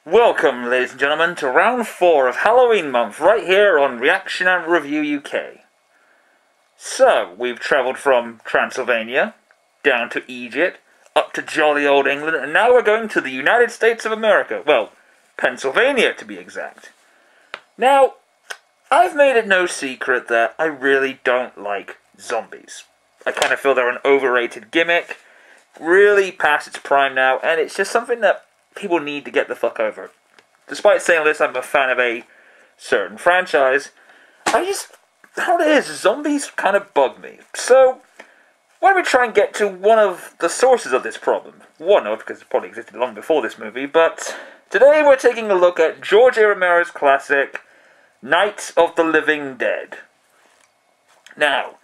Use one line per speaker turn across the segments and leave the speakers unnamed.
Welcome, ladies and gentlemen, to round 4 of Halloween month, right here on Reaction and Review UK. So, we've travelled from Transylvania, down to Egypt, up to jolly old England, and now we're going to the United States of America. Well, Pennsylvania, to be exact. Now, I've made it no secret that I really don't like zombies. I kind of feel they're an overrated gimmick, really past its prime now, and it's just something that people need to get the fuck over. Despite saying this, I'm a fan of a certain franchise. How it is, zombies kind of bug me. So, why don't we try and get to one of the sources of this problem? One of, because it probably existed long before this movie, but today we're taking a look at George A. Romero's classic, Night of the Living Dead. Now,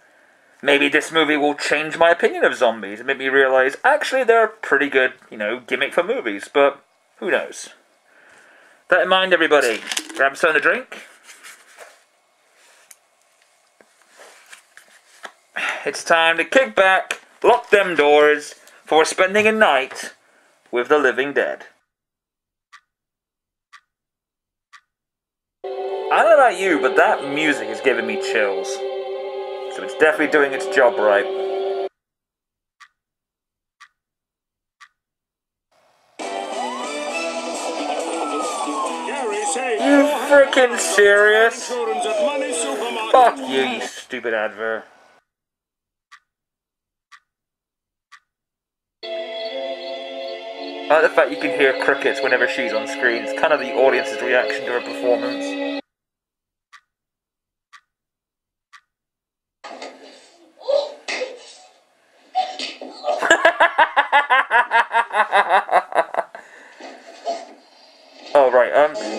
maybe this movie will change my opinion of zombies and make me realize, actually, they're a pretty good, gimmick for movies, but who knows? That in mind, everybody, grab something to drink. It's time to kick back, lock them doors, for spending a night with the living dead. I don't know about you, but that music is giving me chills. So it's definitely doing its job right. You freaking serious? Fuck you, you stupid advert. I like the fact you can hear crickets whenever she's on screen. It's kind of the audience's reaction to her performance. Oh, right,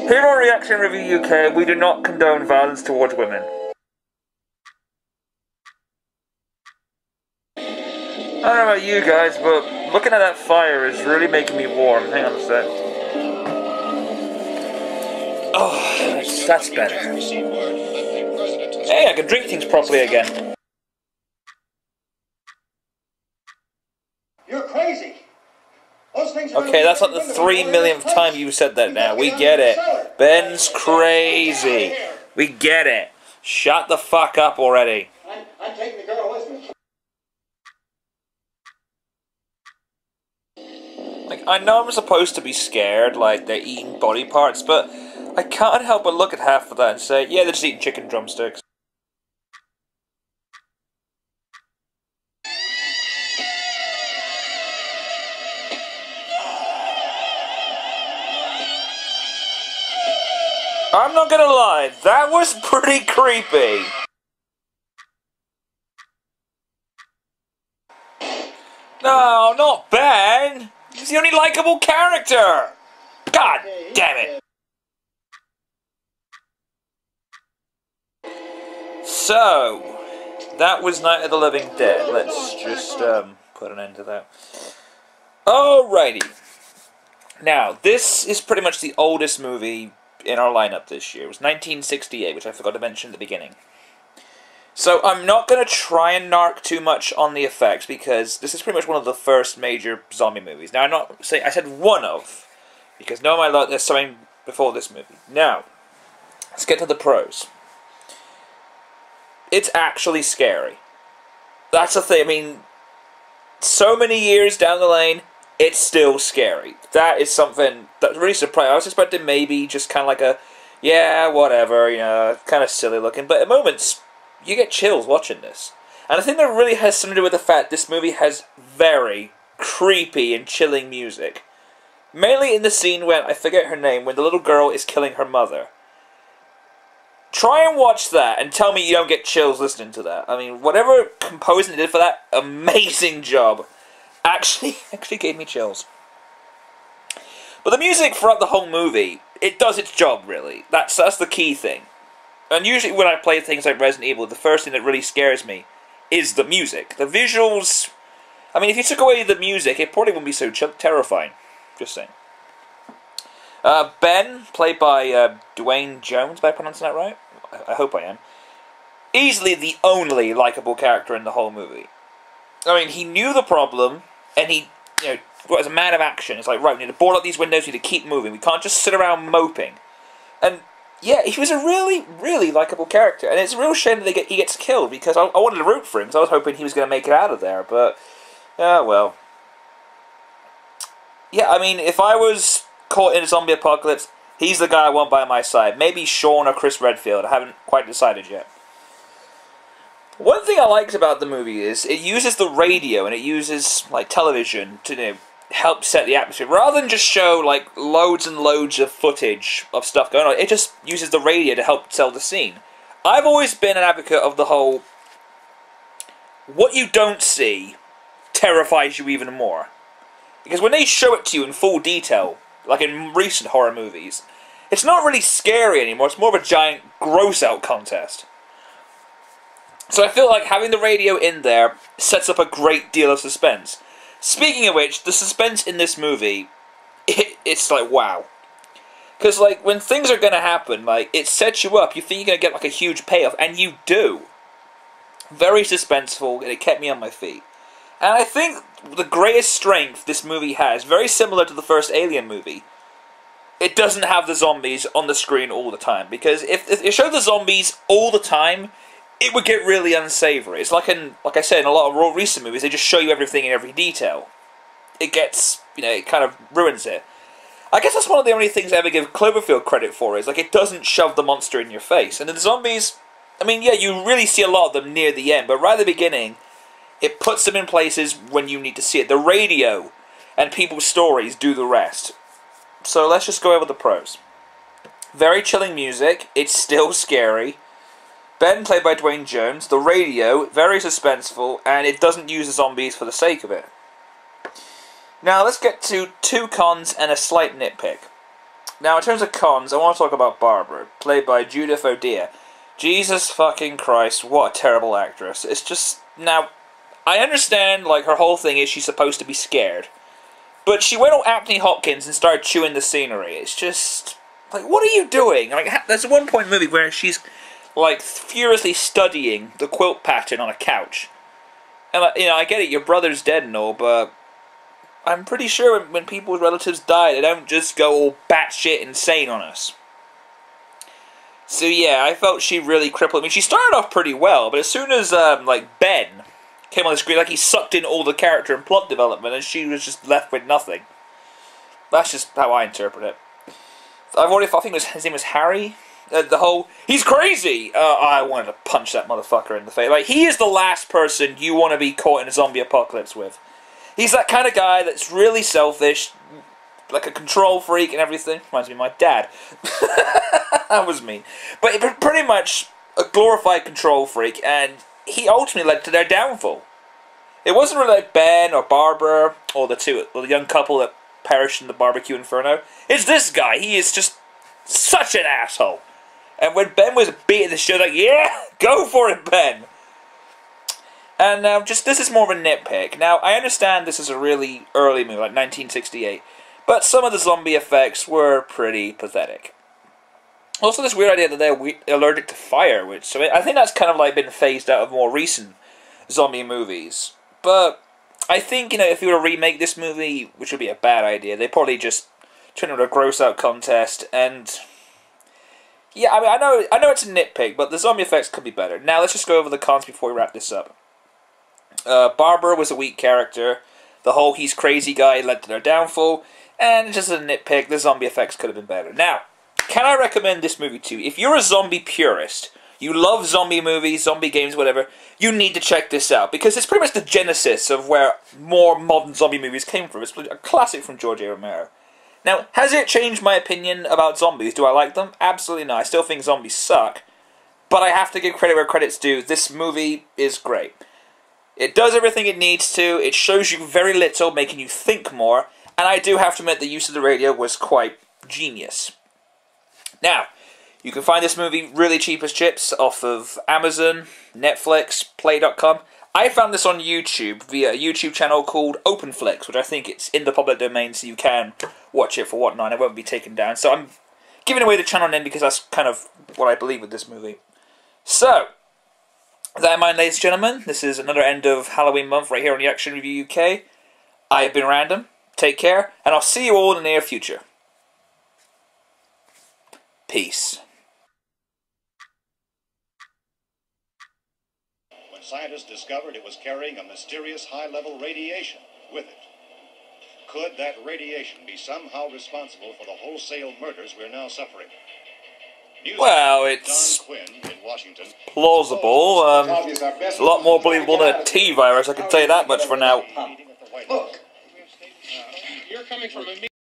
here on Reaction Review UK, we do not condone violence towards women. I don't know about you guys, but looking at that fire is really making me warm. Hang on a sec. Oh, that's better. Hey, I can drink things properly again.
You're crazy.
Okay, that's like the 3 millionth time you've said that now. We get it. Ben's crazy. We get it. Shut the fuck up already.
I'm taking the girl with me.
Like, I know I'm supposed to be scared, like they're eating body parts, but I can't help but look at half of that and say, yeah, they're just eating chicken drumsticks. I'm not gonna lie, that was pretty creepy. No, not Ben! He's the only likable character! God damn it! So, that was Night of the Living Dead. Let's just put an end to that. Alrighty. Now, this is pretty much the oldest movie in our lineup this year. It was 1968, which I forgot to mention at the beginning. So I'm not going to try and narc too much on the effects, because this is pretty much one of the first major zombie movies. Now, I'm not saying, I said one of, because no matter what, there's something before this movie. Now, let's get to the pros. It's actually scary. That's the thing, I mean, so many years down the lane, it's still scary. That is something that really surprised me. I was expecting maybe just kind of like a, yeah, whatever, kind of silly looking. But at moments, you get chills watching this. And I think that really has something to do with the fact this movie has very creepy and chilling music. Mainly in the scene when, I forget her name, when the little girl is killing her mother. Try and watch that and tell me you don't get chills listening to that. I mean, whatever composing they did for that, amazing job. Actually gave me chills. But the music throughout the whole movie, it does its job, really. That's the key thing. And usually when I play things like Resident Evil, the first thing that really scares me is the music. The visuals, I mean, if you took away the music, it probably wouldn't be so terrifying. Just saying. Ben, played by Dwayne Jones, am I pronouncing that right? I hope I am. Easily the only likable character in the whole movie. I mean, he knew the problem, and he as a man of action. It's like, right, we need to board up these windows, we need to keep moving. We can't just sit around moping. And yeah, he was a really, really likable character. And it's a real shame that he gets killed, because I wanted to root for him, because I was hoping he was going to make it out of there. But, well. Yeah, I mean, if I was caught in a zombie apocalypse, he's the guy I want by my side. Maybe Sean or Chris Redfield. I haven't quite decided yet. One thing I liked about the movie is it uses the radio and it uses like television to help set the atmosphere. Rather than just show like loads and loads of footage of stuff going on, it just uses the radio to help sell the scene. I've always been an advocate of the whole, what you don't see terrifies you even more. Because when they show it to you in full detail, like in recent horror movies, it's not really scary anymore, it's more of a giant gross-out contest. So I feel like having the radio in there sets up a great deal of suspense. Speaking of which, the suspense in this movie, it's like, wow. Because, like, when things are going to happen, like, it sets you up, you think you're going to get, like, a huge payoff, and you do. Very suspenseful, and it kept me on my feet. And I think the greatest strength this movie has, very similar to the first Alien movie, it doesn't have the zombies on the screen all the time. Because if it showed the zombies all the time, it would get really unsavory. It's like I said, in a lot of more recent movies, they just show you everything in every detail. It gets, it kind of ruins it. I guess that's one of the only things I ever give Cloverfield credit for, is like it doesn't shove the monster in your face. And the zombies, I mean, yeah, you really see a lot of them near the end, but right at the beginning, it puts them in places when you need to see it. The radio and people's stories do the rest. So let's just go over the pros. Very chilling music. It's still scary. Ben, played by Dwayne Jones. The radio, very suspenseful, and it doesn't use the zombies for the sake of it. Now, let's get to 2 cons and a slight nitpick. Now, in terms of cons, I want to talk about Barbra, played by Judith O'Dea. Jesus fucking Christ, what a terrible actress. It's just... Now, I understand, like, her whole thing is she's supposed to be scared. But she went all Anthony Hopkins and started chewing the scenery. It's just... Like, what are you doing? Like, there's one point in the movie where she's... like, furiously studying the quilt pattern on a couch. And, like, I get it, your brother's dead and all, but I'm pretty sure when people's relatives die, they don't just go all batshit insane on us. So, yeah, I felt she really crippled me. She started off pretty well, but as soon as, like, Ben came on the screen, like, he sucked in all the character and plot development, and she was just left with nothing. That's just how I interpret it. I think his name was Harry. The whole, he's crazy! I wanted to punch that motherfucker in the face. Like, he is the last person you want to be caught in a zombie apocalypse with. He's that kind of guy that's really selfish, like a control freak and everything. Reminds me of my dad. That was mean. But pretty much a glorified control freak, and he ultimately led to their downfall. It wasn't really like Ben or Barbra, or the young couple that perished in the barbecue inferno. It's this guy. He is just such an asshole. And when Ben was beating the shit, like, yeah, go for it, Ben. And this is more of a nitpick. Now, I understand this is a really early movie, like 1968, but some of the zombie effects were pretty pathetic. Also, this weird idea that they're allergic to fire, which, I think that's kind of like been phased out of more recent zombie movies. But I think, if you were to remake this movie, which would be a bad idea, they'd probably just turn it into a gross-out contest, and... Yeah, I mean, I know it's a nitpick, but the zombie effects could be better. Now, let's just go over the cons before we wrap this up. Barbra was a weak character. The whole he's crazy guy led to their downfall. And just a nitpick, the zombie effects could have been better. Now, can I recommend this movie to you? If you're a zombie purist, you love zombie movies, zombie games, whatever, you need to check this out. Because it's pretty much the genesis of where more modern zombie movies came from. It's a classic from George A. Romero. Now, has it changed my opinion about zombies? Do I like them? Absolutely not. I still think zombies suck. But I have to give credit where credit's due. This movie is great. It does everything it needs to. It shows you very little, making you think more. And I do have to admit the use of the radio was quite genius. Now, you can find this movie really cheap as chips off of Amazon, Netflix, Play.com. I found this on YouTube via a YouTube channel called OpenFlix, which I think it's in the public domain, so you can watch it for whatnot. It won't be taken down. So I'm giving away the channel name because that's kind of what I believe with this movie. So, with that in mind, ladies and gentlemen, this is another end of Halloween month right here on the Action Review UK. I have been Random. Take care, and I'll see you all in the near future. Peace.
When scientists discovered it was carrying a mysterious high-level radiation with it. Could that radiation be somehow responsible for the wholesale murders we're now suffering?
Well, it's
Don Quinn in Washington.
plausible. It's a lot more believable than a T-virus, I can tell you that much for now.
Look.
You're coming from a